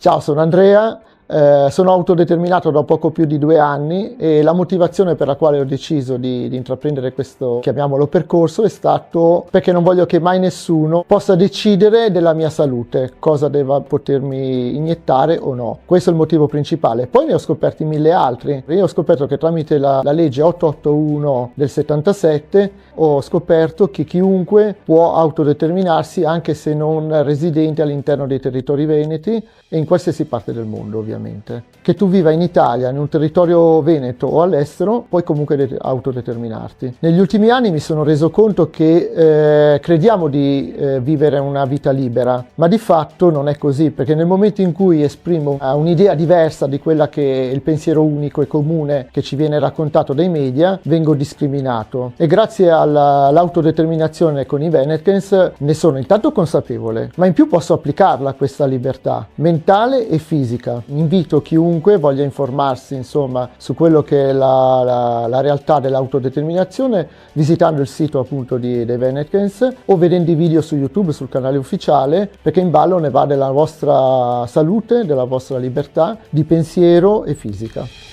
Ciao, sono Andrea, sono autodeterminato da poco più di 2 anni e la motivazione per la quale ho deciso di intraprendere questo, chiamiamolo, percorso è stato perché non voglio che mai nessuno possa decidere della mia salute, cosa debba potermi iniettare o no. Questo è il motivo principale. Poi ne ho scoperti 1000 altri. Io ho scoperto che tramite la legge 881 del 77 ho scoperto che chiunque può autodeterminarsi anche se non residente all'interno dei territori veneti e in qualsiasi parte del mondo, ovviamente. Che tu viva in Italia, in un territorio veneto o all'estero, puoi comunque autodeterminarti. Negli ultimi anni mi sono reso conto che crediamo di vivere una vita libera, ma di fatto non è così, perché nel momento in cui esprimo un'idea diversa di quella che è il pensiero unico e comune che ci viene raccontato dai media, vengo discriminato. E grazie all'autodeterminazione con i Venetkens ne sono intanto consapevole, ma in più posso applicarla questa libertà mentale e fisica. Invito chiunque voglia informarsi, insomma, su quello che è la realtà dell'autodeterminazione visitando il sito appunto dei Venetkens o vedendo i video su YouTube sul canale ufficiale, perché in ballo ne va della vostra salute, della vostra libertà di pensiero e fisica.